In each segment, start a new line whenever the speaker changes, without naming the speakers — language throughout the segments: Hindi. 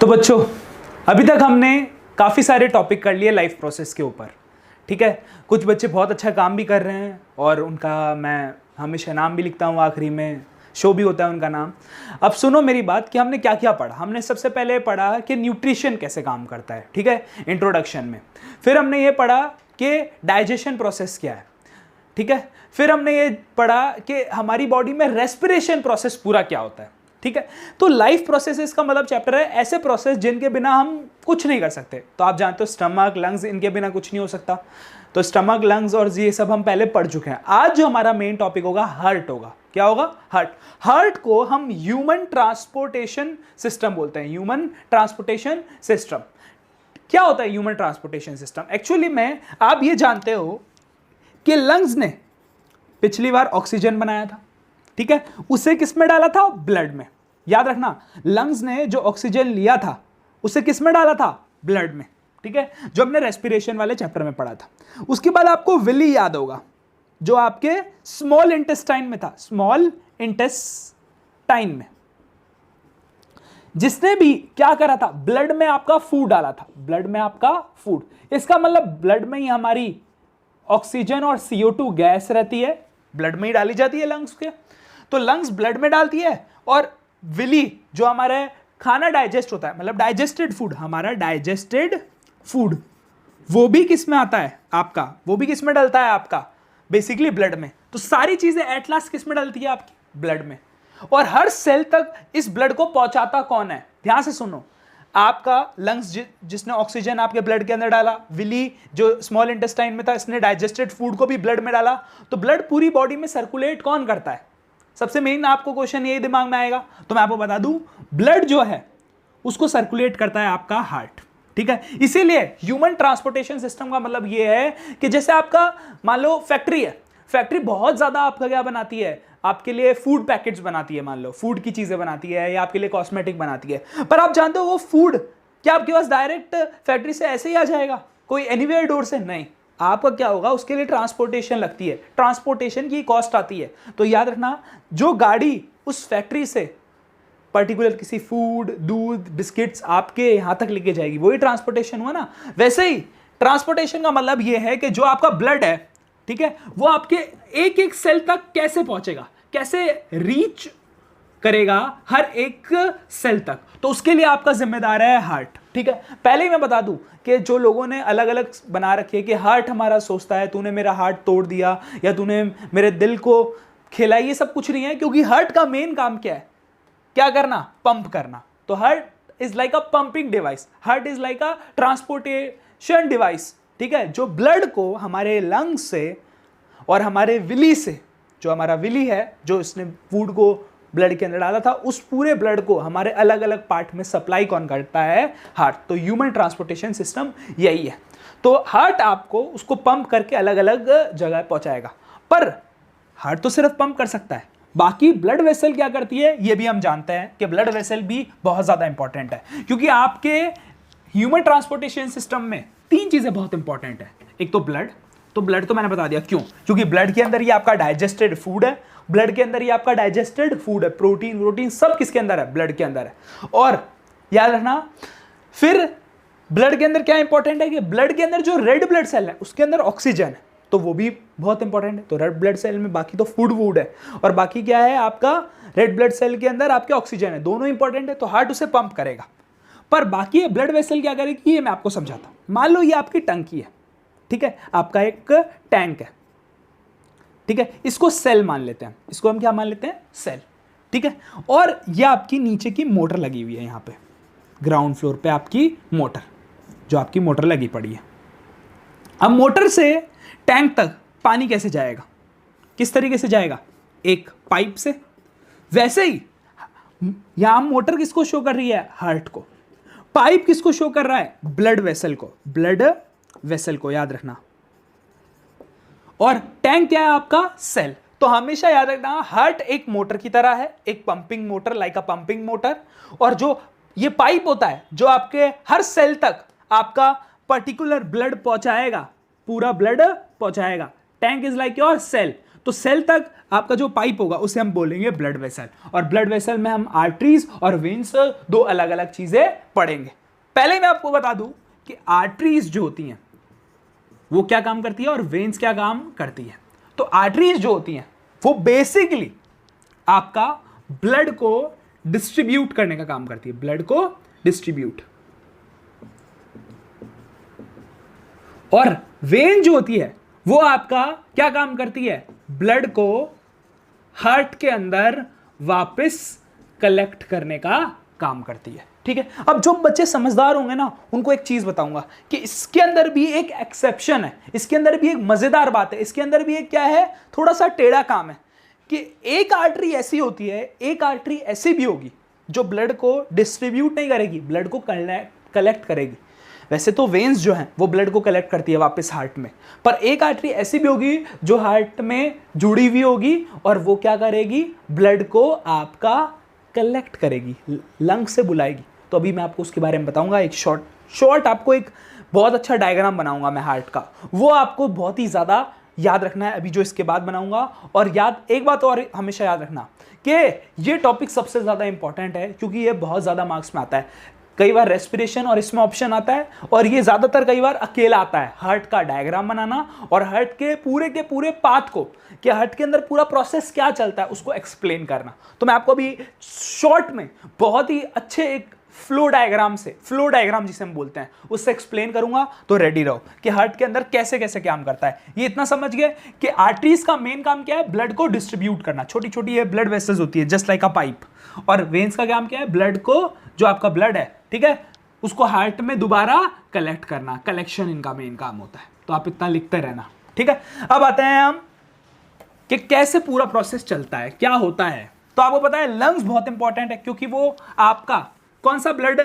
तो बच्चों, अभी तक हमने काफ़ी सारे टॉपिक कर लिए लाइफ प्रोसेस के ऊपर। ठीक है, कुछ बच्चे बहुत अच्छा काम भी कर रहे हैं और उनका मैं हमेशा नाम भी लिखता हूँ, आखिरी में शो भी होता है उनका नाम। अब सुनो मेरी बात कि हमने क्या क्या पढ़ा। हमने सबसे पहले पढ़ा कि न्यूट्रिशन कैसे काम करता है, ठीक है, इंट्रोडक्शन में। फिर हमने ये पढ़ा कि डाइजेशन प्रोसेस क्या है, ठीक है। फिर हमने ये पढ़ा कि हमारी बॉडी में रेस्पिरेशन प्रोसेस पूरा क्या होता है, ठीक है। तो लाइफ प्रोसेसेस का मतलब चैप्टर है ऐसे प्रोसेस जिनके बिना हम कुछ नहीं कर सकते। तो आप जानते हो स्टमक, लंग्स, इनके बिना कुछ नहीं हो सकता। तो स्टमक, लंग्स और ये सब हम पहले पढ़ चुके हैं। आज जो हमारा मेन टॉपिक होगा, हार्ट होगा। क्या होगा? हार्ट। हार्ट को हम ह्यूमन ट्रांसपोर्टेशन सिस्टम बोलते हैं। ह्यूमन ट्रांसपोर्टेशन सिस्टम क्या होता है? ह्यूमन ट्रांसपोर्टेशन सिस्टम एक्चुअली में आप ये जानते हो कि लंग्स ने पिछली बार ऑक्सीजन बनाया था, ठीक है, उसे किस में डाला था? ब्लड में। याद रखना, लंग्स ने जो ऑक्सीजन लिया था उसे किस में डाला था? ब्लड में, ठीक है, जो हमने रेस्पिरेशन वाले चैप्टर में पढ़ा था। उसके बाद आपको विली याद होगा, जो आपके स्मॉल इंटेस्टाइन में था, स्मॉल इंटेस्टाइन में, जिसने भी क्या करा था? ब्लड में आपका फूड डाला था। ब्लड में आपका फूड, इसका मतलब ब्लड में ही हमारी ऑक्सीजन और CO2 गैस रहती है, ब्लड में ही डाली जाती है लंग्स के। तो लंग्स ब्लड में डालती है और विली जो हमारे खाना डाइजेस्ट होता है, मतलब डाइजेस्टेड फूड, हमारा डाइजेस्टेड फूड वो भी किस में आता है आपका? वो भी किस में डलता है आपका? बेसिकली ब्लड में। तो सारी चीजें एट लास्ट किस में डलती है? आपकी ब्लड में। और हर सेल तक इस ब्लड को पहुंचाता कौन है? ध्यान से सुनो, आपका लंग्स जिसने ऑक्सीजन आपके ब्लड के अंदर डाला, विली जो स्मॉल इंटेस्टाइन में था इसने डाइजेस्टेड फूड को भी ब्लड में डाला। तो ब्लड पूरी बॉडी में सर्कुलेट कौन करता है? सबसे मेन आपको क्वेश्चन यही दिमाग में आएगा। तो मैं आपको बता दूं, ब्लड जो है उसको सर्कुलेट करता है आपका हार्ट, ठीक है। इसीलिए ह्यूमन ट्रांसपोर्टेशन सिस्टम का मतलब ये है कि जैसे आपका मान लो फैक्ट्री है, फैक्ट्री बहुत ज्यादा आपका क्या बनाती है? आपके लिए फूड पैकेट्स बनाती है, मान लो फूड की चीजें बनाती है या आपके लिए कॉस्मेटिक बनाती है। पर आप जानते हो वो फूड क्या आपके पास डायरेक्ट फैक्ट्री से ऐसे ही आ जाएगा? कोई एनीवेयर डोर से नहीं। आपका क्या होगा? उसके लिए ट्रांसपोर्टेशन लगती है, ट्रांसपोर्टेशन की कॉस्ट आती है। तो याद रखना, जो गाड़ी उस फैक्ट्री से पर्टिकुलर किसी फूड, दूध, बिस्किट्स आपके यहां तक लेके जाएगी, वही ट्रांसपोर्टेशन हुआ ना। वैसे ही ट्रांसपोर्टेशन का मतलब यह है कि जो आपका ब्लड है, ठीक है, वो आपके एक एक सेल तक कैसे पहुंचेगा, कैसे रीच करेगा हर एक सेल तक। तो उसके लिए आपका जिम्मेदार है हार्ट, ठीक है। पहले ही मैं बता दूं कि जो लोगों ने अलग अलग बना रखी है कि हार्ट हमारा सोचता है तूने मेरा हार्ट तोड़ दिया या तूने मेरे दिल को खेला, ये सब कुछ नहीं है। क्योंकि हार्ट का मेन काम क्या है? क्या करना? पंप करना। तो heart is like a pumping device, heart is like a transportation device, ठीक है, जो ब्लड को हमारे लंग्स से और हमारे विली से, जो हमारा विली है जो इसने फूड को ब्लड के अंदर डाला था, उस पूरे ब्लड को हमारे अलग अलग पार्ट में सप्लाई कौन करता है? हार्ट। तो ह्यूमन ट्रांसपोर्टेशन सिस्टम यही है। तो हार्ट आपको उसको पंप करके अलग अलग जगह पहुंचाएगा। पर हार्ट तो सिर्फ पंप कर सकता है, बाकी ब्लड वेसल क्या करती है ये भी हम जानते हैं कि ब्लड वेसल भी बहुत ज्यादा इंपॉर्टेंट है। क्योंकि आपके ह्यूमन ट्रांसपोर्टेशन सिस्टम में तीन चीजें बहुत इंपॉर्टेंट है। एक तो ब्लड, तो ब्लड तो मैंने बता दिया क्यों, क्योंकि ब्लड के अंदर ये आपका डाइजेस्टेड फूड है, ब्लड के अंदर ये आपका डाइजेस्टेड फूड है, प्रोटीन सब किसके अंदर है? ब्लड के अंदर है। और याद रखना, फिर ब्लड के अंदर क्या इंपॉर्टेंट है कि ब्लड के अंदर जो रेड ब्लड सेल है उसके अंदर ऑक्सीजन है, तो वो भी बहुत इंपॉर्टेंट है। तो रेड ब्लड सेल में बाकी तो फूड वूड है और बाकी क्या है आपका? रेड ब्लड सेल के अंदर आपके ऑक्सीजन है, दोनों इंपॉर्टेंट है। तो हार्ट उसे पंप करेगा। पर बाकी ये ब्लड वेसल क्या करेगी ये मैं आपको समझाता हूं। मान लो ये आपकी टंकी है, ठीक है, आपका एक टैंक है, ठीक है, इसको सेल मान लेते हैं, इसको हम क्या मान लेते हैं? सेल, ठीक है। और ये आपकी नीचे की मोटर लगी हुई है, यहां पे ग्राउंड फ्लोर पे आपकी मोटर, जो आपकी मोटर लगी पड़ी है। अब मोटर से टैंक तक पानी कैसे जाएगा? किस तरीके से जाएगा? एक पाइप से। वैसे ही यहां मोटर किसको शो कर रही है? हार्ट को। पाइप किसको शो कर रहा है? ब्लड वेसल को, ब्लड वेसल को, याद रखना। और टैंक क्या है आपका? सेल। तो हमेशा याद रखना, हार्ट एक मोटर की तरह है, एक पंपिंग मोटर, लाइक अ पंपिंग मोटर। और जो ये पाइप होता है जो आपके हर सेल तक आपका पर्टिकुलर ब्लड पहुंचाएगा, पूरा ब्लड पहुंचाएगा। Tank is like your cell. तो सेल तक आपका जो पाइप होगा उसे हम बोलेंगे ब्लड वेसल, और ब्लड वेसल में हम आर्टरीज और वेन्स दो अलग अलग चीजें पढ़ेंगे। पहले मैं आपको बता दूं कि आर्टरीज जो होती हैं वो क्या काम करती है और वेन्स क्या काम करती है। तो आर्टरीज जो होती हैं वो बेसिकली आपका ब्लड को डिस्ट्रीब्यूट करने का काम करती है, ब्लड को डिस्ट्रीब्यूट। और वेन जो होती है वो आपका क्या काम करती है, ब्लड को हार्ट के अंदर वापस कलेक्ट करने का काम करती है। ठीक है, अब जो बच्चे समझदार होंगे ना उनको एक चीज बताऊंगा कि इसके अंदर भी एक एक्सेप्शन है, इसके अंदर भी एक मजेदार बात है, इसके अंदर भी एक क्या है, थोड़ा सा टेढ़ा काम है कि एक आर्टरी ऐसी होती है, एक आर्टरी ऐसी भी होगी जो ब्लड को डिस्ट्रीब्यूट नहीं करेगी, ब्लड को कलेक्ट करेगी। वैसे तो वेन्स जो हैं वो ब्लड को कलेक्ट करती है वापस हार्ट में, पर एक आर्टरी ऐसी भी होगी जो हार्ट में जुड़ी हुई होगी और वो क्या करेगी, ब्लड को आपका कलेक्ट करेगी, लंग से बुलाएगी। तो अभी मैं आपको उसके बारे में बताऊंगा, एक शॉर्ट आपको एक बहुत अच्छा डायग्राम बनाऊंगा मैं हार्ट का, वो आपको बहुत ही ज़्यादा याद रखना है अभी जो इसके बाद बनाऊंगा। और एक बात और हमेशा याद रखना कि ये टॉपिक सबसे ज़्यादा इंपॉर्टेंट है क्योंकि ये बहुत ज़्यादा मार्क्स में आता है। कई बार रेस्पिरेशन और इसमें ऑप्शन आता है और ये ज़्यादातर कई बार अकेला आता है, हार्ट का डायग्राम बनाना और हार्ट के पूरे पाथ को, कि हार्ट के अंदर पूरा प्रोसेस क्या चलता है उसको एक्सप्लेन करना। तो मैं आपको अभी शॉर्ट में बहुत ही अच्छे एक फ्लो डायग्राम जिसे हम बोलते हैं उससे एक्सप्लेन करूंगा, तो रेडी रहो कि हार्ट के अंदर कैसे कैसे काम करता है। ये इतना समझ गए कि आर्टरीज का मेन काम क्या है, ब्लड को डिस्ट्रीब्यूट करना, छोटी छोटी ये ब्लड वेसल्स होती है जस्ट लाइक अ पाइप। और वेन्स का काम क्या है, ब्लड को, जो आपका ब्लड है ठीक है, उसको हार्ट में दोबारा कलेक्ट करना, कलेक्शन इनका मेन काम होता है। तो आप इतना लिखते रहना, ठीक है। अब आते हैं हम कि कैसे पूरा प्रोसेस चलता है, क्या होता है। तो आपको पता है लंग्स बहुत इंपॉर्टेंट है क्योंकि वो आपका कौन सा ब्लड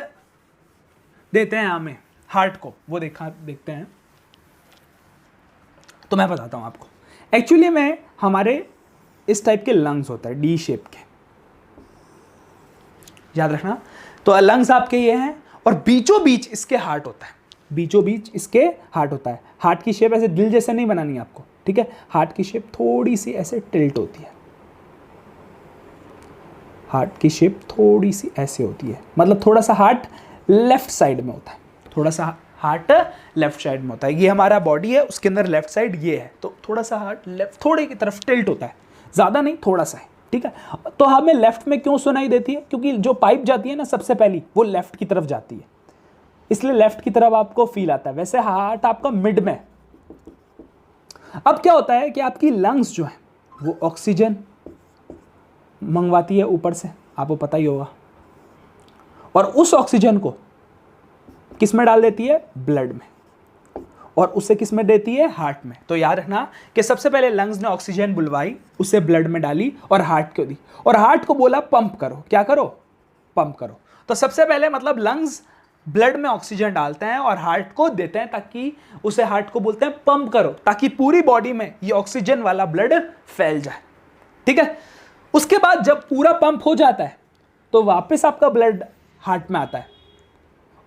देते हैं हमें, हार्ट को, वो देखते हैं। तो मैं बताता हूं आपको, एक्चुअली में हमारे इस टाइप के लंग्स होता है, डी शेप के, याद रखना। तो लंग्स आपके ये हैं और बीचों बीच इसके हार्ट होता है, बीचों बीच इसके हार्ट होता है। हार्ट की शेप ऐसे दिल जैसे नहीं बनानी है आपको, ठीक है। हार्ट की शेप थोड़ी सी ऐसे टिल्ट होती है, हार्ट की शेप थोड़ी सी ऐसे होती है, मतलब थोड़ा सा हार्ट लेफ्ट साइड में होता है, थोड़ा सा हार्ट लेफ्ट साइड में होता है। ये हमारा बॉडी है, उसके अंदर लेफ्ट साइड ये है, तो थोड़ा सा हार्ट लेफ्ट थोड़े की तरफ टिल्ट होता है, ज़्यादा नहीं, थोड़ा सा है, ठीक है। तो हमें लेफ्ट में क्यों सुनाई देती है, क्योंकि जो पाइप जाती है ना सबसे पहली वो लेफ्ट की तरफ जाती है, इसलिए लेफ्ट की तरफ आपको फील आता है। वैसे हार्ट आपका मिड में। अब क्या होता है कि आपकी लंग्स जो है वो ऑक्सीजन मंगवाती है ऊपर से, आपको पता ही होगा, और उस ऑक्सीजन को किस में डाल देती है, ब्लड में, और उसे किस में देती है, हार्ट में। तो याद रखना कि सबसे पहले लंग्स ने ऑक्सीजन बुलवाई, उसे ब्लड में डाली और हार्ट को दी, और हार्ट को बोला पंप करो, क्या करो, पंप करो। तो सबसे पहले मतलब लंग्स ब्लड में ऑक्सीजन डालते हैं और हार्ट को देते हैं, ताकि उसे, हार्ट को बोलते हैं पंप करो, ताकि पूरी बॉडी में ये ऑक्सीजन वाला ब्लड फैल जाए, ठीक है। उसके बाद जब पूरा पंप हो जाता है तो वापस आपका ब्लड हार्ट में आता है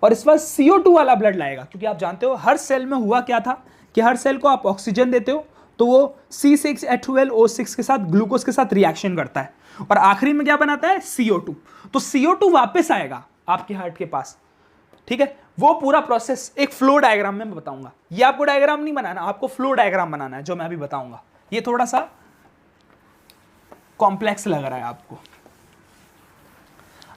और इस बार CO2 वाला ब्लड लाएगा, क्योंकि आप जानते हो हर सेल में हुआ क्या था कि हर सेल को आप ऑक्सीजन देते हो तो वो C6H12O6 के साथ, ग्लूकोज के साथ रिएक्शन करता है और आखिरी में क्या बनाता है, CO2। तो CO2 वापस आएगा आपके हार्ट के पास, ठीक है। वो पूरा प्रोसेस एक फ्लो डायग्राम में मैं बताऊंगा। ये आपको डायग्राम नहीं बनाना, आपको फ्लो डायग्राम बनाना है, जो मैं अभी बताऊंगा। ये थोड़ा सा कॉम्प्लेक्स लग रहा है आपको।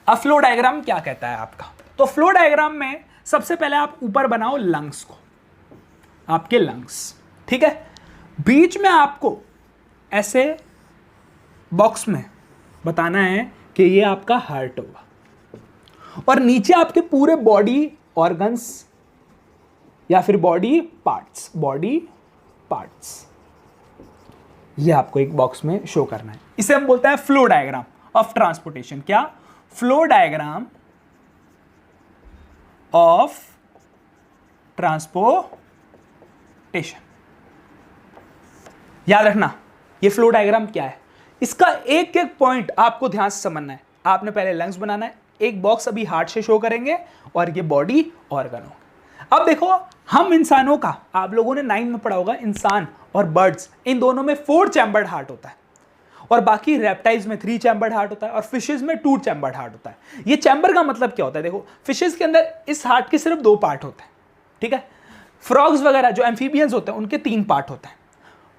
अब फ्लो डायग्राम क्या कहता है आपका, तो फ्लो डायग्राम में सबसे पहले आप ऊपर बनाओ लंग्स को, आपके लंग्स, ठीक है। बीच में आपको ऐसे बॉक्स में बताना है कि ये आपका हार्ट होगा, और नीचे आपके पूरे बॉडी ऑर्गन्स या फिर बॉडी पार्ट्स, ये आपको एक बॉक्स में शो करना है। इसे हम बोलते हैं फ्लो डायग्राम ऑफ ट्रांसपोर्टेशन। क्या, फ्लो डायग्राम ऑफ ट्रांसपोर्टेशन। याद रखना ये फ्लो डायग्राम क्या है, इसका एक एक पॉइंट आपको ध्यान से समझना है। आपने पहले लंग्स बनाना है, एक बॉक्स अभी हार्ट से शो करेंगे और ये बॉडी ऑर्गन होगा। अब देखो, हम इंसानों का, आप लोगों ने 9 में पढ़ा होगा, इंसान और बर्ड्स इन दोनों में 4 चैम्बर्ड हार्ट होता है, और बाकी रेप्टाइल्स में 3 चैम्बर्ड हार्ट होता है, और फिशेस में 2 चैम्बर्ड हार्ट होता है। ये चैम्बर का मतलब क्या होता है? देखो, फिशेस के अंदर इस हार्ट के सिर्फ 2 पार्ट होते हैं, ठीक है। फ्रॉग्स वगैरह जो एम्फीबियंस होते हैं उनके 3 पार्ट होते हैं,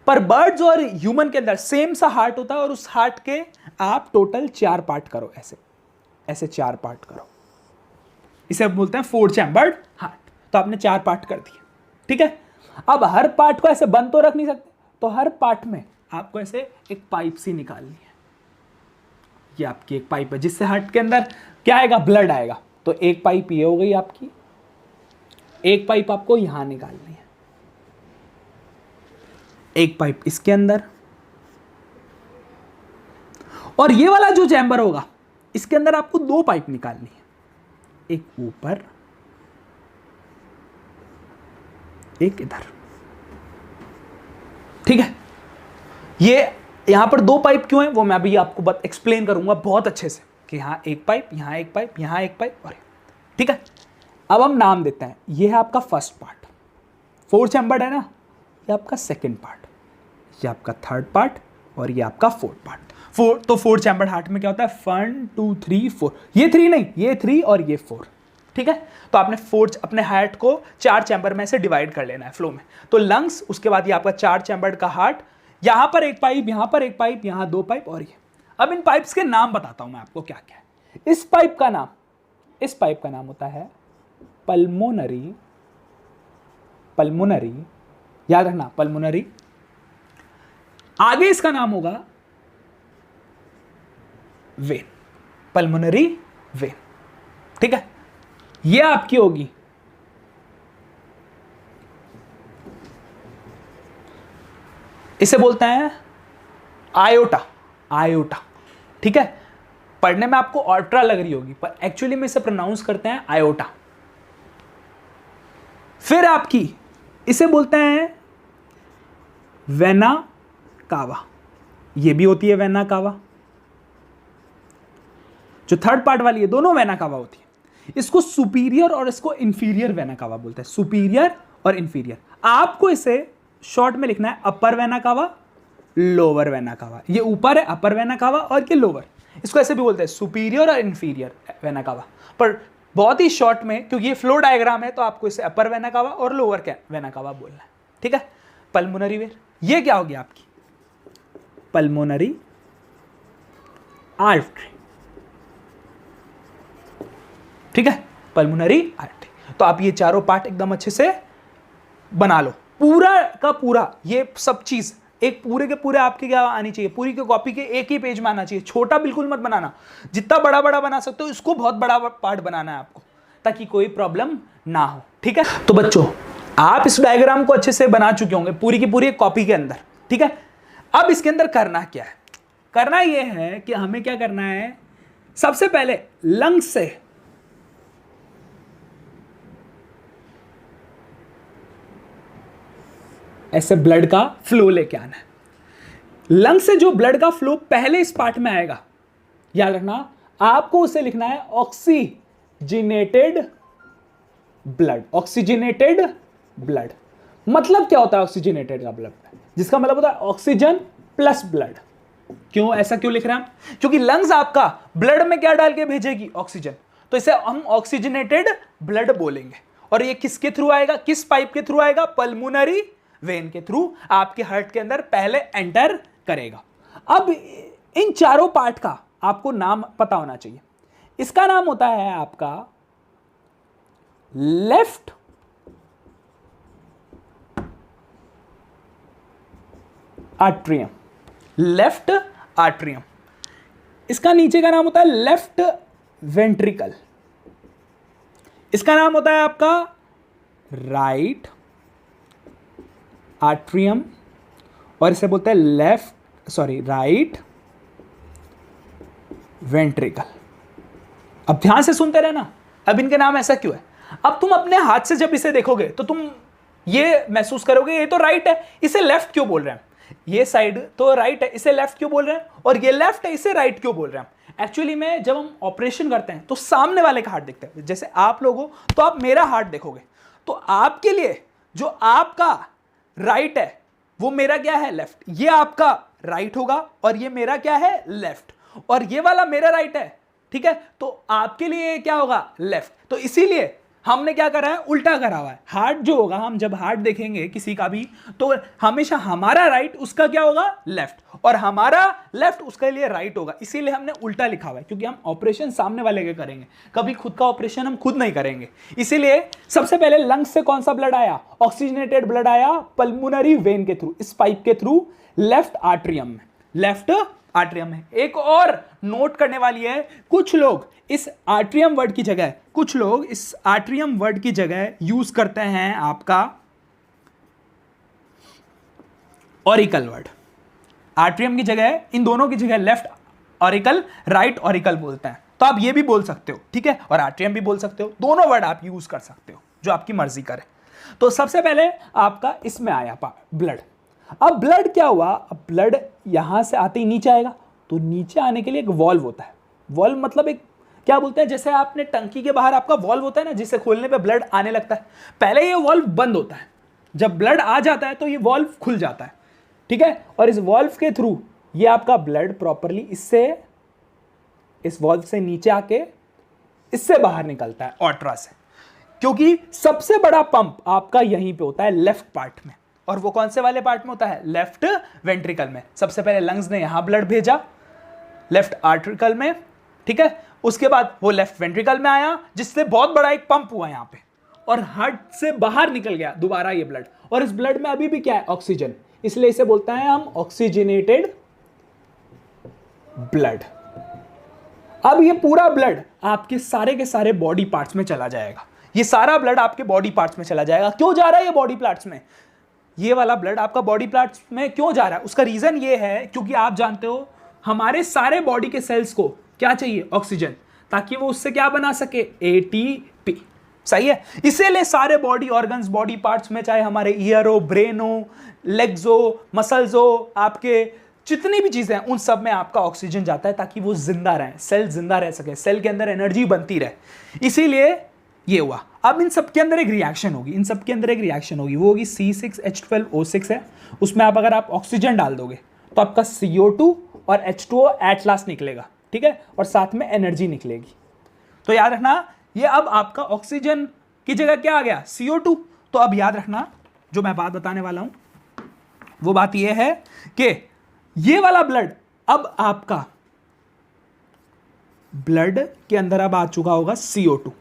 पर बर्ड्स और ह्यूमन के अंदर सेम सा हार्ट होता है, और उस हार्ट के आप टोटल 4 पार्ट करो, ऐसे ऐसे 4 पार्ट करो, इसे अब बोलते हैं 4 चैम्बर्ड हार्ट। तो आपने 4 पार्ट कर दिए, ठीक है। अब हर पार्ट को ऐसे बंद तो रख नहीं सकते, तो हर पार्ट में आपको ऐसे एक पाइप सी निकालनी है। ये आपकी एक पाइप है जिससे हार्ट के अंदर क्या आएगा? ब्लड आएगा। तो एक पाइप ये हो गई आपकी, एक पाइप आपको यहां निकालनी है, एक पाइप इसके अंदर, और ये वाला जो चैम्बर होगा इसके अंदर आपको 2 पाइप निकालनी है, एक ऊपर एक इधर, ठीक है। ये यहां पर 2 पाइप क्यों है वो मैं अभी आपको एक्सप्लेन करूंगा बहुत अच्छे से, कि यहां एक पाइप, यहां एक पाइप, यहां एक पाइप, और ठीक है। अब हम नाम देते हैं, ये है आपका फर्स्ट पार्ट, 4 चैम्बर्ड है ना, ये आपका सेकंड पार्ट, ये आपका थर्ड पार्ट, और ये आपका फोर्थ पार्ट। तो 4 चैम्बर्ड हार्ट में क्या होता है? 1 2 3 4, ये 3 नहीं, ये 3 और ये 4, ठीक है। तो आपने 4 अपने हार्ट को 4 चैम्बर में से डिवाइड कर लेना है फ्लो में। तो लंग्स, उसके बाद ये आपका 4 चैम्बर्ड का हार्ट, यहां पर एक पाइप, यहां पर एक पाइप, यहां 2 पाइप, और ये। अब इन पाइप्स के नाम बताता हूं मैं आपको क्या क्या है। इस पाइप का नाम होता है पल्मोनरी, पल्मोनरी, याद रखना पल्मोनरी। आगे इसका नाम होगा वेन, पल्मोनरी वेन, ठीक है। ये आपकी होगी इसे बोलते हैं आयोटा, आयोटा, ठीक है। पढ़ने में आपको ऑर्ट्रा लग रही होगी, पर एक्चुअली में इसे प्रोनाउंस करते हैं आयोटा। फिर आपकी इसे बोलते हैं वेना कावा, ये भी होती है वेना कावा। जो थर्ड पार्ट वाली है दोनों वेना कावा होती है। इसको सुपीरियर और इसको इंफीरियर वेना कावा बोलते हैं, सुपीरियर और इंफीरियर। आपको इसे शॉर्ट में लिखना है upper vena cava, lower vena cava. ये ऊपर है अपर वेना कावा और ये लोअर, इसको ऐसे भी बोलते हैं सुपीरियर और इंफीरियर वेना कावा। पर बहुत ही शॉर्ट में, क्योंकि ये फ्लो डायग्राम है, तो आपको इसे अपर वेना कावा और लोअर क्या वेना कावा बोलना है, ठीक है। पल्मोनरी वेन, ये क्या होगी आपकी? पल्मोनरी आर्टरी, ठीक है, पल्मोनरी आर्टरी। तो आप ये चारों पार्ट एकदम अच्छे से बना लो, पूरा का पूरा। ये सब चीज एक पूरे के पूरे आपके क्या आनी चाहिए, पूरी के कॉपी के एक ही पेज में आना चाहिए। छोटा बिल्कुल मत बनाना, जितना बड़ा बड़ा बना सकते हो इसको बहुत बड़ा पार्ट बनाना है आपको, ताकि कोई प्रॉब्लम ना हो, ठीक है। तो बच्चों, आप इस डायग्राम को अच्छे से बना चुके होंगे पूरी की पूरी कॉपी के अंदर, ठीक है। अब इसके अंदर करना क्या है? करना यह है कि हमें क्या करना है, सबसे पहले लंग्स से ऐसे ब्लड का फ्लो लेके आना है। लंग से जो ब्लड का फ्लो पहले इस पार्ट में आएगा, याद रखना, आपको उसे लिखना है ऑक्सीजनेटेड ब्लड। ऑक्सीजनेटेड ब्लड मतलब क्या होता है? ऑक्सीजनेटेड का ब्लड, जिसका मतलब होता है ऑक्सीजन प्लस ब्लड। क्यों ऐसा क्यों लिख रहे हैं हम? क्योंकि लंग्स आपका ब्लड में क्या डाल के भेजेगी? ऑक्सीजन। तो इसे हम ऑक्सीजनेटेड ब्लड बोलेंगे। और ये किसके थ्रू आएगा, किस पाइप के थ्रू आएगा? पल्मोनरी वेन के थ्रू आपके हार्ट के अंदर पहले एंटर करेगा। अब इन चारों पार्ट का आपको नाम पता होना चाहिए। इसका नाम होता है आपका लेफ्ट आर्ट्रियम, लेफ्ट आर्ट्रियम। इसका नीचे का नाम होता है लेफ्ट वेंट्रिकल। इसका नाम होता है आपका राइट आर्ट्रियम, और इसे बोलते हैं राइट वेंट्रिकल। अब ध्यान से सुनते रहना, अब इनके नाम ऐसा क्यों है। अब तुम अपने हाथ से जब इसे देखोगे तो तुम ये महसूस करोगे ये तो राइट है, इसे लेफ्ट क्यों बोल रहे हैं? ये साइड तो राइट है, इसे लेफ्ट क्यों बोल रहे हैं? और ये लेफ्ट है, इसे राइट क्यों बोल रहे हैं? एक्चुअली में जब हम ऑपरेशन करते हैं तो सामने वाले का हार्ट देखते हैं। जैसे आप लोग हो तो आप मेरा हार्ट देखोगे तो आपके लिए जो आपका राइट है वो मेरा क्या है, लेफ्ट। ये आपका राइट होगा और ये मेरा क्या है, लेफ्ट। और ये वाला मेरा राइट है, ठीक है, तो आपके लिए क्या होगा, लेफ्ट। तो इसीलिए हमने क्या करा है, उल्टा करा हुआ है। हार्ट जो होगा, हम जब हार्ट देखेंगे किसी का भी, तो हमेशा हमारा राइट उसका क्या होगा, लेफ्ट, और हमारा लेफ्ट उसके लिए राइट होगा। इसीलिए हमने उल्टा लिखा हुआ है, क्योंकि हम ऑपरेशन सामने वाले के करेंगे, कभी खुद का ऑपरेशन हम खुद नहीं करेंगे। इसीलिए सबसे पहले लंग्स से कौन सा ब्लड आया, ऑक्सीजनेटेड ब्लड आया पल्मोनरी वेन के थ्रू, इस पाइप के थ्रू लेफ्ट आर्टरियम में, लेफ्ट आर्टरियम में। एक और नोट करने वाली है, कुछ लोग इस आर्टरियम वर्ड की जगह, कुछ लोग इस आर्टरियम वर्ड की जगह यूज करते हैं आपका ऑरिकल वर्ड। आर्टरियम की जगह, इन दोनों की जगह लेफ्ट ऑरिकल, राइट ऑरिकल बोलते हैं। तो आप ये भी बोल सकते हो, ठीक है, और आर्टरियम भी बोल सकते हो, दोनों वर्ड आप यूज कर सकते हो, जो आपकी मर्जी करे। तो सबसे पहले आपका इसमें आया ब्लड। अब ब्लड क्या हुआ, अब ब्लड यहां से आते ही नीचे आएगा, तो नीचे आने के लिए एक वॉल्व होता है। वॉल्व मतलब एक क्या बोलते हैं, जैसे आपने टंकी के बाहर आपका वॉल्व होता है ना, जिसे खोलने पे ब्लड आने लगता है। पहले ये वॉल्व बंद होता है, जब ब्लड आ जाता है तो ये वॉल्व खुल जाता है, ठीक है, और इस वॉल्व के थ्रू ये आपका ब्लड प्रॉपरली इससे, इस वॉल्व से नीचे आके इससे बाहर निकलता है, ऑर्ट्रा से। क्योंकि सबसे बड़ा पंप आपका यहीं पे होता है, लेफ्ट पार्ट में। और वो कौन से वाले पार्ट में होता है, लेफ्ट वेंट्रिकल में। सबसे पहले लंग्स ने यहां ब्लड भेजा लेफ्ट आर्ट्रिकल में, ठीक है, उसके बाद वो लेफ्ट वेंट्रिकल में आया, जिससे बहुत बड़ा एक पंप हुआ यहां पे, और हार्ट से बाहर निकल गया दोबारा ये ब्लड। और इस ब्लड में अभी भी क्या है, ऑक्सीजन, इसलिए इसे बोलते हैं हम ऑक्सीजनेटेड ब्लड। अब ये पूरा ब्लड आपके सारे के सारे बॉडी पार्ट्स में चला जाएगा। ये सारा ब्लड आपके बॉडी पार्ट्स में चला जाएगा। क्यों जा रहा है ये बॉडी पार्ट्स में, ये वाला ब्लड आपका बॉडी पार्ट्स में क्यों जा रहा है, उसका रीजन ये है, क्योंकि आप जानते हो हमारे सारे बॉडी के सेल्स को क्या चाहिए, ऑक्सीजन, ताकि वो उससे क्या बना सके, एटीपी। सही है, इसीलिए सारे बॉडी ऑर्गन्स, बॉडी पार्ट्स में, चाहे हमारे ईयर हो, ब्रेन हो, लेग्स हो, मसल्स हो, आपके जितनी भी चीजें हैं, उन सब में आपका ऑक्सीजन जाता है, ताकि वो जिंदा रहें, सेल जिंदा रह सके, सेल के अंदर एनर्जी बनती रहे। इसीलिए ये हुआ। अब इन सब के अंदर एक रिएक्शन होगी, इन सब के अंदर एक रिएक्शन होगी, वो होगी C6H12O6 है। उसमें अगर आप ऑक्सीजन डाल दोगे तो आपका CO2 और H2O एट लास्ट निकलेगा, ठीक है, और साथ में एनर्जी निकलेगी। तो याद रखना, ये अब आपका ऑक्सीजन की जगह क्या आ गया, CO2। तो अब याद रखना, जो मैं बात बताने वाला हूं वो बात ये है कि ये वाला ब्लड अब आपका ब्लड के अंदर अब आ चुका होगा CO2,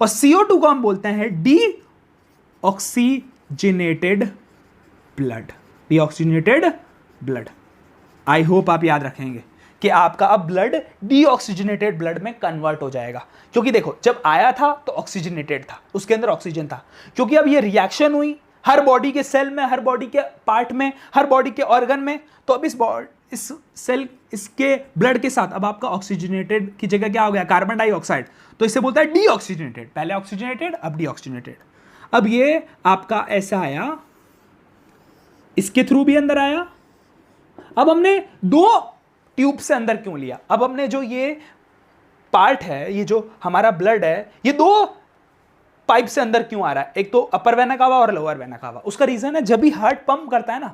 और CO2 को हम बोलते हैं deoxygenated blood, deoxygenated blood. I hope आप याद रखेंगे कि आपका अब ब्लड डीऑक्सीजनेटेड ब्लड में कन्वर्ट हो जाएगा। क्योंकि देखो, जब आया था तो ऑक्सीजनेटेड था, उसके अंदर ऑक्सीजन था। क्योंकि अब ये रिएक्शन हुई हर बॉडी के सेल में, हर बॉडी के पार्ट में, हर बॉडी के ऑर्गन में, तो अब इस सेल, इसके ब्लड के साथ अब आपका ऑक्सीजनेटेड की जगह क्या हो गया, कार्बन डाइऑक्साइड। तो इसे बोलता है डीऑक्सीजनेटेड, पहले ऑक्सीजनेटेड अब डीऑक्सीजनेटेड। अब ये आपका ऐसा आया, इसके थ्रू भी अंदर आया। अब हमने दो ट्यूब से अंदर क्यों लिया, अब हमने जो ये पार्ट है, ये जो हमारा ब्लड है, ये दो पाइप से अंदर क्यों आ रहा है, एक तो अपर वेना कावा और लोअर वेना कावा। उसका रीजन है, जब भी हार्ट पंप करता है ना,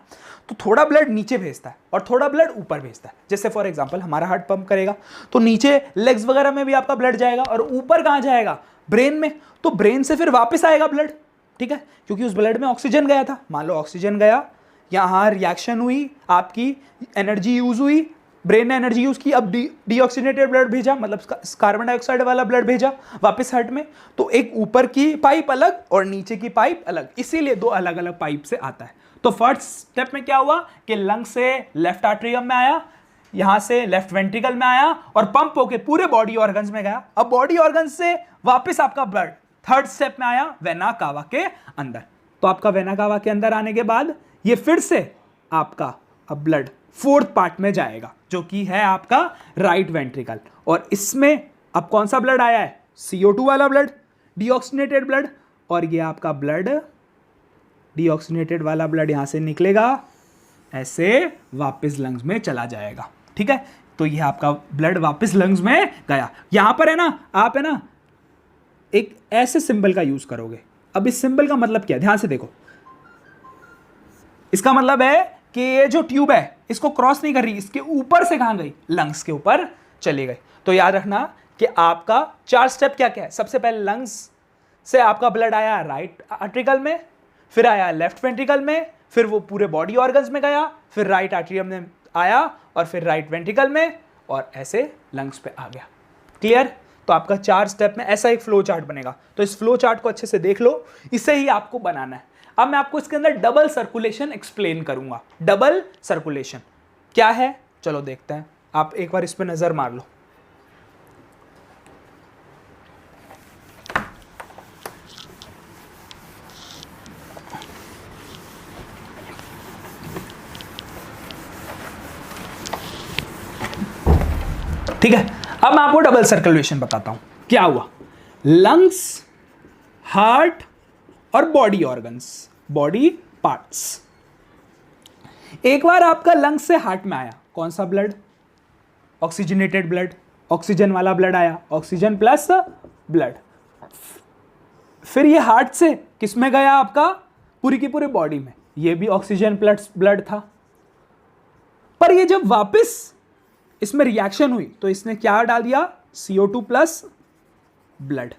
तो थोड़ा ब्लड नीचे भेजता है और थोड़ा ब्लड ऊपर भेजता है। जैसे फॉर एग्जांपल हमारा हार्ट पंप करेगा तो नीचे लेग्स वगैरह में भी आपका ब्लड जाएगा, और ऊपर कहां जाएगा, ब्रेन में। तो ब्रेन से फिर वापस आएगा ब्लड, ठीक है, क्योंकि उस ब्लड में ऑक्सीजन गया था। मान लो ऑक्सीजन गया, यहां रिएक्शन हुई, आपकी एनर्जी यूज हुई, ब्रेन ने एनर्जी यूज की, अब डीऑक्सीजनेटेड ब्लड भेजा, मतलब कार्बन डाइऑक्साइड वाला ब्लड भेजा वापस हार्ट में। तो एक ऊपर की पाइप अलग और नीचे की पाइप अलग, इसीलिए दो अलग अलग पाइप से आता है। तो फर्स्ट स्टेप में क्या हुआ कि लंग से लेफ्ट आर्टरियम में आया, यहां से लेफ्ट वेंट्रिकल में आया, और पंप होके पूरे बॉडी ऑर्गन्स में गया। अब बॉडी ऑर्गन्स से वापस आपका ब्लड थर्ड स्टेप में आया, वेना कावा के अंदर। तो आपका वेना कावा के अंदर आने के बाद ये फिर से आपका अब ब्लड फोर्थ पार्ट में जाएगा, जो कि है आपका राइट वेंट्रिकल। और इसमें अब कौन सा ब्लड आया है, CO2 वाला ब्लड, डीऑक्सीजनेटेड ब्लड। और ये आपका ब्लड, डीऑक्सीजनेटेड वाला ब्लड यहां से निकलेगा, ऐसे वापस लंग्स में चला जाएगा, ठीक है। तो ये आपका ब्लड वापस लंग्स में गया। यहां पर है ना, आप है ना एक ऐसे सिंबल का यूज करोगे। अब इस सिंबल का मतलब क्या है, ध्यान से देखो, इसका मतलब है कि ये जो ट्यूब है इसको क्रॉस नहीं कर रही, इसके ऊपर से कहां गई, लंग्स के ऊपर चली गई। तो याद रखना कि आपका 4 स्टेप क्या क्या है। सबसे पहले लंग्स से आपका ब्लड आया राइट आर्ट्रिकल में, फिर आया लेफ्ट वेंट्रिकल में, फिर वो पूरे बॉडी ऑर्गन्स में गया, फिर राइट आर्ट्रियम में आया, और फिर राइट वेंट्रिकल में, और ऐसे लंग्स पे आ गया। क्लियर? तो आपका 4 स्टेप में ऐसा एक फ्लो चार्ट बनेगा। तो इस फ्लो चार्ट को अच्छे से देख लो, इसे ही आपको बनाना है। अब मैं आपको इसके अंदर डबल सर्कुलेशन एक्सप्लेन करूंगा। डबल सर्कुलेशन क्या है, चलो देखते हैं। आप एक बार इस पे नजर मार लो। ठीक है, अब मैं आपको डबल सर्कुलेशन बताता हूं। क्या हुआ, लंग्स, हार्ट और बॉडी ऑर्गन्स, बॉडी पार्ट्स। एक बार आपका लंग्स से हार्ट में आया कौन सा ब्लड, ऑक्सीजनेटेड ब्लड, ऑक्सीजन वाला ब्लड आया, ऑक्सीजन प्लस ब्लड। फिर ये हार्ट से किस में गया, आपका पूरी की पूरी बॉडी में, ये भी ऑक्सीजन प्लस ब्लड था। पर ये जब वापस इसमें रिएक्शन हुई तो इसने क्या डाल दिया, CO2 प्लस ब्लड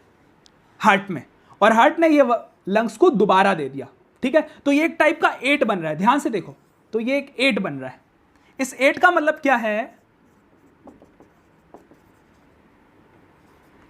हार्ट में, और हार्ट ने ये लंग्स को दोबारा दे दिया। ठीक है, तो ये एक टाइप का 8 बन रहा है। ध्यान से देखो, तो ये एक 8 बन रहा है। इस 8 का मतलब क्या है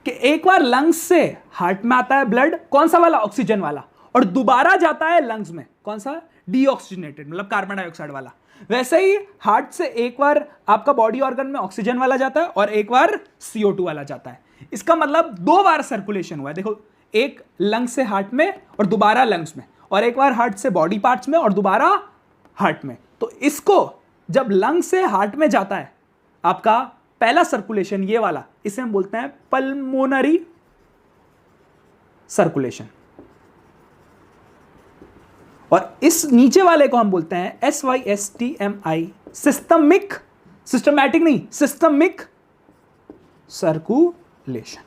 कि एक बार लंग्स से हार्ट में आता है ब्लड, कौन सा वाला, ऑक्सीजन वाला, और दोबारा जाता है लंग्स में, कौन सा, डीऑक्सीजनेटेड, मतलब कार्बन डाइऑक्साइड वाला। वैसे ही हार्ट से एक बार आपका बॉडी ऑर्गन में ऑक्सीजन वाला जाता है और एक बार CO2 वाला जाता है। इसका मतलब 2 बार सर्कुलेशन हुआ है। देखो, एक लंग्स से हार्ट में और दोबारा लंग्स में, और एक बार हार्ट से बॉडी पार्ट्स में और दोबारा हार्ट में। तो इसको जब लंग्स से हार्ट में जाता है आपका पहला सर्कुलेशन, ये वाला, इसे हम बोलते हैं पल्मोनरी सर्कुलेशन, और इस नीचे वाले को हम बोलते हैं SYSTMI, सिस्टमिक, सिस्टमैटिक नहीं, सिस्टमिक सर्कुलेशन।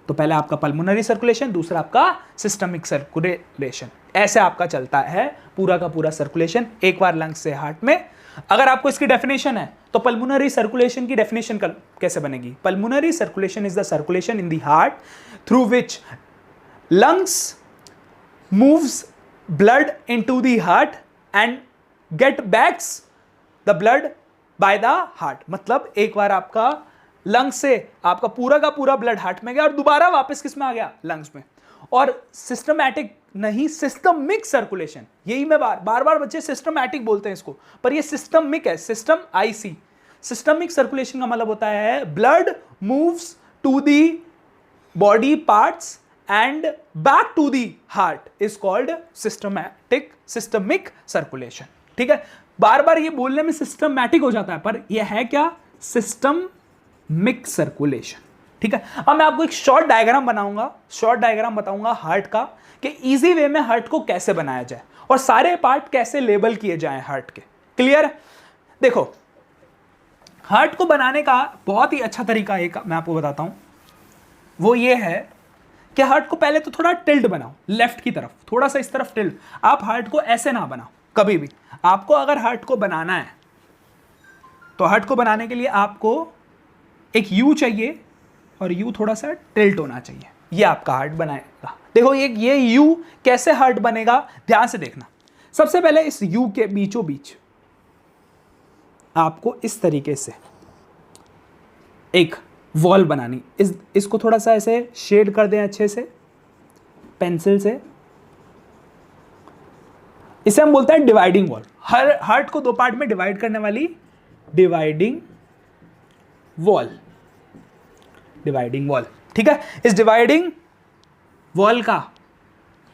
तो पहले आपका पल्मोनरी सर्कुलेशन, दूसरा आपका सिस्टमिक सर्कुलेशन। ऐसे आपका चलता है पूरा का पूरा सर्कुलेशन, एक बार लंग्स से हार्ट में। अगर आपको इसकी डेफिनेशन है तो पल्मोनरी सर्कुलेशन की डेफिनेशन कैसे बनेगी, pulmonary circulation is the circulation in the heart through which lungs moves blood into the heart and get backs the blood by the heart। मतलब एक बार आपका लंग्स से आपका पूरा का पूरा ब्लड हार्ट में गया और दोबारा वापस किस में आ गया, लंग्स में। और सिस्टमैटिक नहीं, सिस्टमिक सर्कुलेशन, यही मैं बार बार बच्चे सिस्टमैटिक बोलते हैं इसको, पर ये सिस्टमिक है, सिस्टम IC। सिस्टमिक सर्कुलेशन का मतलब होता है blood moves to the body parts and back to the heart is called systemic circulation। ठीक है, बार बार ये बोलने में सिस्टमैटिक हो जाता है, पर ये है क्या, सिस्टमिक सर्कुलेशन। ठीक है, अब मैं आपको एक शॉर्ट डायग्राम बनाऊंगा, शॉर्ट डायग्राम बताऊंगा हार्ट का, कि इजी वे में हार्ट को कैसे बनाया जाए और सारे पार्ट कैसे लेबल किए जाएं हार्ट के। क्लियर? देखो, हार्ट को बनाने का बहुत ही अच्छा तरीका एक मैं आपको बताता हूं, वो ये है कि हार्ट को पहले तो थोड़ा टिल्ट बनाओ, लेफ्ट की तरफ, थोड़ा सा इस तरफ टिल्ट। आप हार्ट को ऐसे ना बनाओ कभी भी। आपको अगर हार्ट को बनाना है तो हार्ट को बनाने के लिए आपको एक U चाहिए और U थोड़ा सा टिल्ट होना चाहिए, ये आपका हार्ट बनाएगा। देखो ये U कैसे हार्ट बनेगा, ध्यान से देखना। सबसे पहले इस U के बीचों बीच आपको इस तरीके से एक वॉल बनानी। इसको थोड़ा सा ऐसे शेड कर दें अच्छे से पेंसिल से। इसे हम बोलते हैं डिवाइडिंग वॉल। हर हार्ट को 2 पार्ट में डिवाइड करने वाली डिवाइडिंग वॉल, डिवाइडिंग वॉल। ठीक है, इस डिवाइडिंग वॉल का,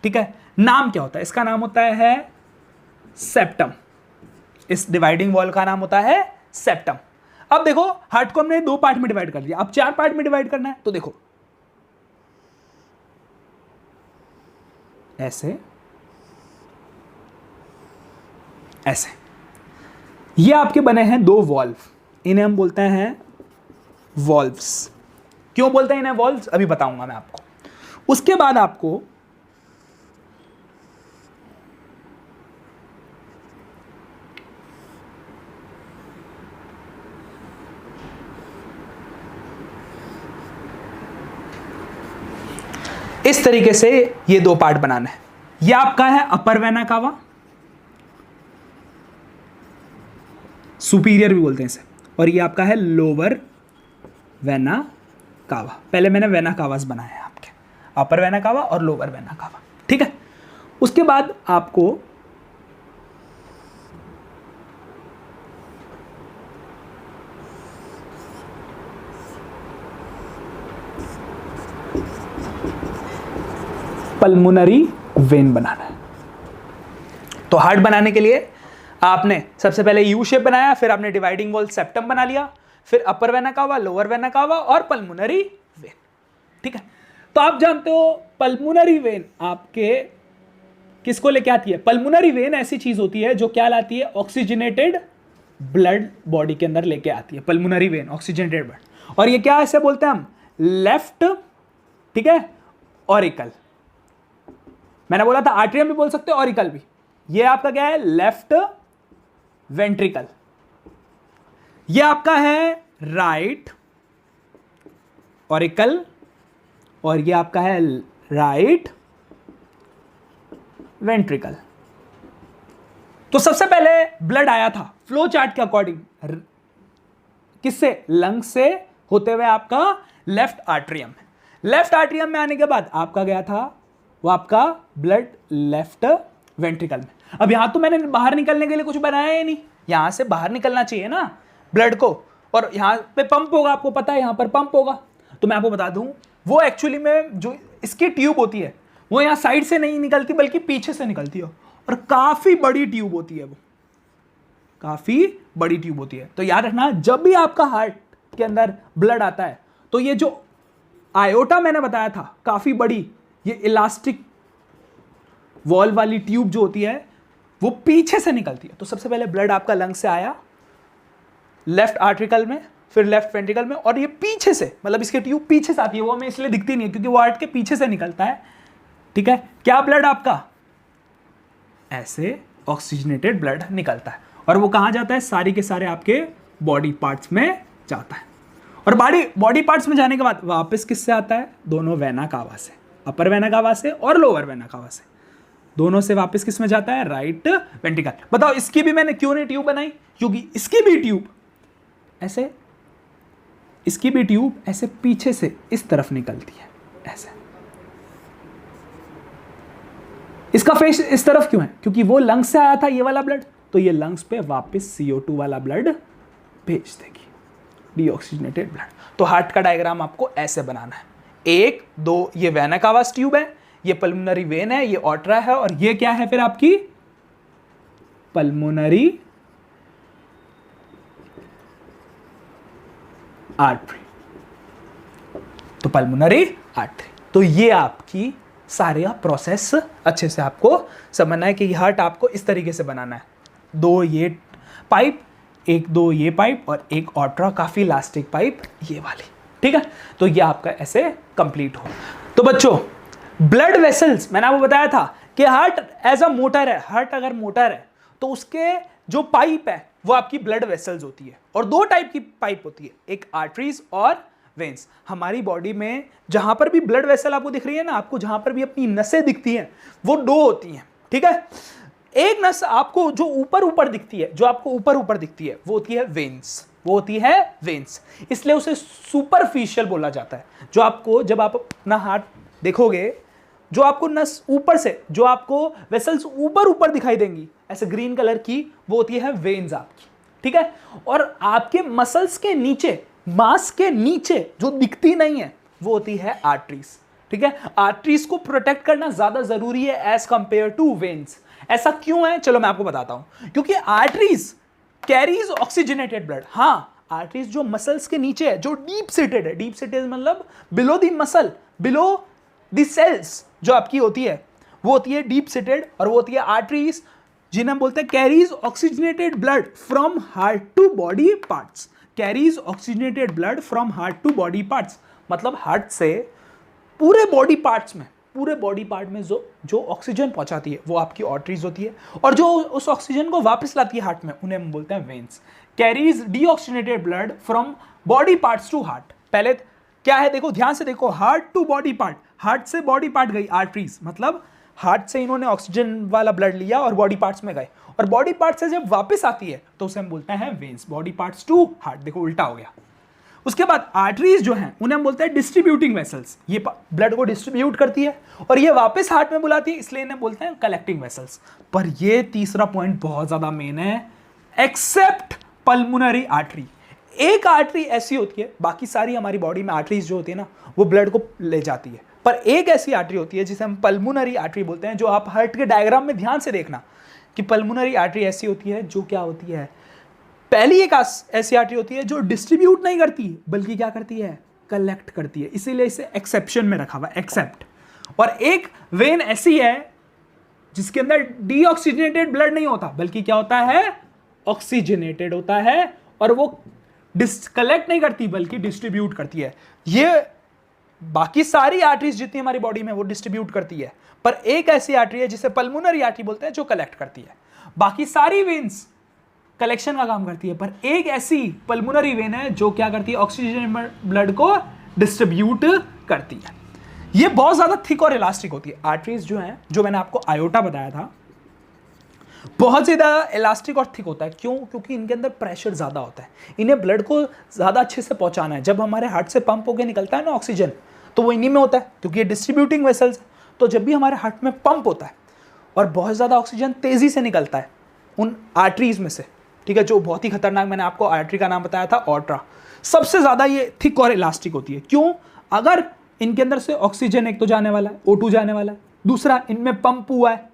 ठीक है, नाम क्या होता है, इसका नाम होता है सेप्टम। इस डिवाइडिंग वॉल का नाम होता है सेप्टम। अब देखो, हार्ट को हमने 2 पार्ट में डिवाइड कर दिया, अब 4 पार्ट में डिवाइड करना है। तो देखो ऐसे ऐसे, ये आपके बने हैं 2 वॉल्व, इन्हें हम बोलते हैं वॉल्व्स। क्यों बोलते हैं इन्हें वॉल्व्स, अभी बताऊंगा मैं आपको। उसके बाद आपको इस तरीके से ये दो पार्ट बनाना है। ये आपका है अपर वेना कावा, सुपीरियर भी बोलते हैं इसे, और ये आपका है लोअर वेना कावा। पहले मैंने वेना कावास बनाए हैं आपके, अपर वेना कावा और लोअर वेना कावा, ठीक है। उसके बाद आपको पल्मोनरी वेन बनाना है। तो हार्ट बनाने के लिए आपने सबसे पहले यू शेप बनाया, फिर आपने डिवाइडिंग वॉल सेप्टम बना लिया, फिर upper vena cava, lower vena cava और पल्मोनरी वेन, ठीक है। तो आप जानते हो पल्मोनरी वेन आपके किसको लेके आती है? पल्मोनरी वेन ऐसी चीज होती है जो क्या लाती है? ऑक्सीजनेटेड ब्लड बॉडी के अंदर लेके आती है। पल्मोनरी वेन ऑक्सीजनेटेड ब्लड, और ये क्या ऐसे बोलते हैं हम? लेफ्ट, ठीक है, ऑरिकल। मैंने बोला था आर्ट्रियम भी बोल सकते हो, ऑरिकल भी। ये आपका क्या है? Left ventricle. ये आपका है राइट ऑरिकल, और ये आपका है राइट वेंट्रिकल। तो सबसे पहले ब्लड आया था फ्लो चार्ट के अकॉर्डिंग किससे? लंग से होते हुए आपका लेफ्ट आर्ट्रियम में। लेफ्ट आर्ट्रियम में आने के बाद आपका गया था वो आपका ब्लड लेफ्ट वेंट्रिकल में। अब यहां तो मैंने बाहर निकलने के लिए कुछ बनाया ही नहीं, यहां से बाहर निकलना चाहिए ना ब्लड को, और यहां पे पंप होगा, आपको पता है यहां पर पंप होगा। तो मैं आपको बता दूं वो एक्चुअली में जो इसकी ट्यूब होती है वो यहां साइड से नहीं निकलती बल्कि पीछे से निकलती है, और काफी बड़ी ट्यूब होती है, वो काफी बड़ी ट्यूब होती है। तो याद रखना जब भी आपका हार्ट के अंदर ब्लड आता है तो ये जो आयोटा मैंने बताया था काफी बड़ी, ये इलास्टिक वॉल वाली ट्यूब जो होती है वो पीछे से निकलती है। तो सबसे पहले ब्लड आपका लंग से आया लेफ्ट आर्ट्रिकल में, फिर लेफ्ट वेंट्रिकल में, और ये पीछे से, मतलब इसकी ट्यूब पीछे से आती है, वो हमें इसलिए दिखती नहीं है क्योंकि वो हार्ट के पीछे से निकलता है, ठीक है। क्या ब्लड आपका ऐसे ऑक्सीजनेटेड ब्लड निकलता है, और वो कहां जाता है? सारी के सारे आपके बॉडी पार्ट्स में जाता है, और बॉडी पार्ट्स में जाने के बाद वापस किससे आता है? दोनों वेना कावा से, अपर वेना कावा से और लोअर वेना कावा से, दोनों से वापस किस में जाता है? Right ventricle. बताओ इसकी भी मैंने क्यों नहीं ट्यूब बनाई? क्योंकि इसकी भी ट्यूब ऐसे, इसकी भी ट्यूब ऐसे पीछे से इस तरफ निकलती है ऐसे। इसका फेस इस तरफ क्यों है? क्योंकि वो लंग्स से आया था ये वाला ब्लड, तो ये लंग्स पे वापस CO2 वाला ब्लड भेज देगी, डीऑक्सीजनेटेड ब्लड। तो हार्ट का डायग्राम आपको ऐसे बनाना है। 1 2 ये वेना कावास ट्यूब है, ये पल्मोनरी वेन है, ये ऑर्ट्रा है, और ये क्या है फिर आपकी? Pulmonary artery. तो पल्मोनरी आर्टरी, तो ये आपकी सारे प्रोसेस अच्छे से आपको समझना है कि हार्ट आपको इस तरीके से बनाना है। 2 ये पाइप, 1 2 ये पाइप, और एक ऑर्ट्रा काफी इलास्टिक पाइप ये वाली, ठीक है। तो ये आपका ऐसे कंप्लीट हो। तो बच्चों ब्लड वेसल्स मैंने आपको बताया था कि हार्ट एज अ मोटर है, हार्ट अगर मोटर है तो उसके जो पाइप है वो आपकी ब्लड वेसल्स होती है, और 2 टाइप की पाइप होती है, एक आर्टरीज और वेन्स। हमारी बॉडी में जहां पर भी ब्लड वेसल आपको दिख रही है ना, आपको जहां पर भी अपनी नसें दिखती हैं वो 2 होती हैं, ठीक है। एक नस आपको जो ऊपर दिखती है, जो आपको ऊपर दिखती है वो होती है वेन्स, वो होती है वेन्स, इसलिए उसे सुपरफिशियल बोला जाता है। जो आपको जब आप अपना हार्ट देखोगे, जो आपको नस ऊपर से, जो आपको वेसल्स ऊपर दिखाई देंगी ऐसे ग्रीन कलर की, वो होती है वेन्स आपकी, ठीक है। और आपके मसल्स के नीचे, मांस के नीचे जो दिखती नहीं है वो होती है आर्टरीज, ठीक है। आर्टरीज को प्रोटेक्ट करना ज्यादा जरूरी है एज कंपेयर टू वेन्स। ऐसा क्यों है? चलो मैं आपको बताता हूं। क्योंकि आर्टरीज कैरीज ऑक्सीजनेटेड ब्लड। हाँ, आर्टरीज जो मसल्स के नीचे है, जो डीप सीटेड है, डीप सीटेड मतलब below the muscle, below the cells जो आपकी होती है वो होती है डीप सीटेड, और वो होती है आर्टरीज, जिन्हें हम बोलते हैं carries oxygenated blood from heart to body parts. Carries oxygenated blood from heart to body parts मतलब हार्ट से पूरे बॉडी पार्ट्स में, पूरे बॉडी पार्ट में जो ऑक्सीजन पहुंचाती है वो आपकी आर्टरीज होती है, और जो उस ऑक्सीजन को वापस लाती है हार्ट में उन्हें हम बोलते हैं veins. Carries deoxygenated blood from body parts to heart. पहले क्या है देखो, ध्यान से देखो, heart to body part, heart से बॉडी पार्ट गई आर्टरीज, मतलब हार्ट से इन्होंने ऑक्सीजन वाला ब्लड लिया और बॉडी पार्ट्स में गए, और बॉडी पार्ट से जब वापस आती है तो उसे हम बोलते हैं veins, body parts to heart, देखो उल्टा हो गया। उसके बाद आर्टरीज जो हैं उन्हें हम बोलते हैं डिस्ट्रीब्यूटिंग वेसल्स, ये ब्लड को डिस्ट्रीब्यूट करती है और ये वापस हार्ट में बुलाती है, इसलिए इन्हें बोलते हैं कलेक्टिंग वेसल्स। पर ये तीसरा पॉइंट बहुत ज्यादा मेन है, एक्सेप्ट पल्मोनरी आर्टरी। एक आर्टरी ऐसी होती है, बाकी सारी हमारी बॉडी में आर्टरीज जो होती है ना वो ब्लड को ले जाती है, पर एक ऐसी आर्टरी होती है जिसे हम पल्मोनरी आर्टरी बोलते हैं, जो आप हार्ट के डायग्राम में ध्यान से देखना कि पल्मोनरी आर्टरी ऐसी होती है जो क्या होती है, पहली एक ऐसी आर्टरी होती है जो डिस्ट्रीब्यूट नहीं करती बल्कि क्या करती है, कलेक्ट करती है, इसीलिए इसे एक्सेप्शन में रखा हुआ है, एक्सेप्ट। और एक वेन ऐसी है जिसके अंदर डीऑक्सीजनेटेड ब्लड नहीं होता बल्कि क्या होता है, ऑक्सीजनेटेड होता है, और वो कलेक्ट नहीं करती बल्कि डिस्ट्रीब्यूट करती है। ये बाकी सारी आर्टरीज जितनी हमारी बॉडी में वो डिस्ट्रीब्यूट करती है, पर एक ऐसी आर्टरी है जिसे पल्मोनरी आर्टरी बोलते हैं जो कलेक्ट करती है। बाकी सारी वेन्स कलेक्शन का काम करती है, पर एक ऐसी पल्मोनरी वेन है जो क्या करती है, ऑक्सीजन ब्लड को डिस्ट्रीब्यूट करती है। ये बहुत ज्यादा थिक और इलास्टिक होती है। आर्टरीज जो है, जो मैंने आपको आयोटा बताया था, बहुत ज्यादा इलास्टिक और थिक होता है। क्यों? क्योंकि इनके अंदर प्रेशर ज्यादा होता है, इन्हें ब्लड को ज्यादा अच्छे से पहुंचाना है। जब हमारे हार्ट से पंप होकर निकलता है ना ऑक्सीजन, तो वो इन्हीं में होता है क्योंकि ये डिस्ट्रीब्यूटिंग वेसल्स। तो जब भी हमारे हार्ट में पंप होता है और बहुत ज्यादा ऑक्सीजन तेजी से निकलता है उन आर्टरीज में से, ठीक है, जो बहुत ही खतरनाक, मैंने आपको आर्टरी का नाम बताया था ऑर्ट्रा, सबसे ज्यादा ये थिक और इलास्टिक होती है। क्यों? अगर इनके अंदर से ऑक्सीजन एक तो जाने वाला है, O2 जाने वाला है, दूसरा इनमें पंप हुआ है,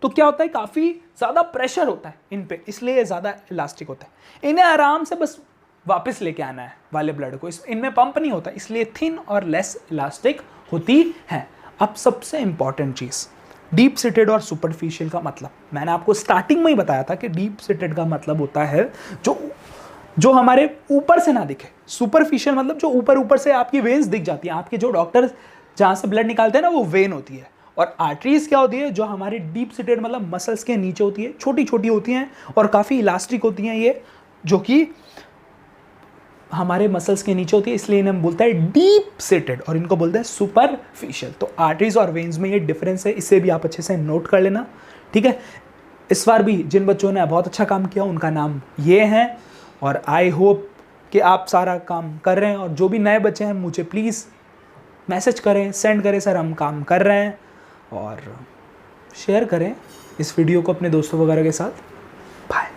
तो क्या होता है, काफी ज्यादा प्रेशर होता है इन पे, इसलिए ये ज्यादा इलास्टिक होता है। इन्हें आराम से बस वापस लेके आना है वाले ब्लड को, इनमें पंप नहीं होता, इसलिए थिन और लेस इलास्टिक होती है। अब सबसे इंपॉर्टेंट चीज, डीप सीटेड और सुपरफिशियल का मतलब मैंने आपको स्टार्टिंग में ही बताया था कि डीप सीटेड का मतलब होता है जो हमारे ऊपर से ना दिखे, सुपरफिशियल मतलब जो ऊपर ऊपर से आपकी वेन्स दिख जाती है, आपके जो डॉक्टर जहां से ब्लड निकालते हैं ना वो वेन होती है। और आर्टरीज क्या होती है, जो हमारी डीप सीटेड मतलब मसल्स के नीचे होती है, छोटी छोटी होती हैं और काफी इलास्टिक होती हैं, ये जो कि हमारे मसल्स के नीचे होती है, इसलिए इन्हें हम बोलते हैं डीप सीटेड और इनको बोलते हैं सुपरफिशियल। तो आर्टरीज और वेन्स में ये डिफरेंस है, इसे भी आप अच्छे से नोट कर लेना, ठीक है। इस बार भी जिन बच्चों ने बहुत अच्छा काम किया उनका नाम ये है, और आई होप कि आप सारा काम कर रहे हैं। और जो भी नए बच्चे हैं मुझे प्लीज़ मैसेज करें, सेंड करें, सर हम काम कर रहे हैं, और शेयर करें इस वीडियो को अपने दोस्तों वगैरह के साथ। Bye.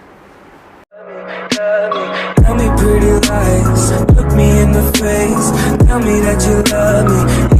Tell me pretty lies, look me in the face, tell me that you love me.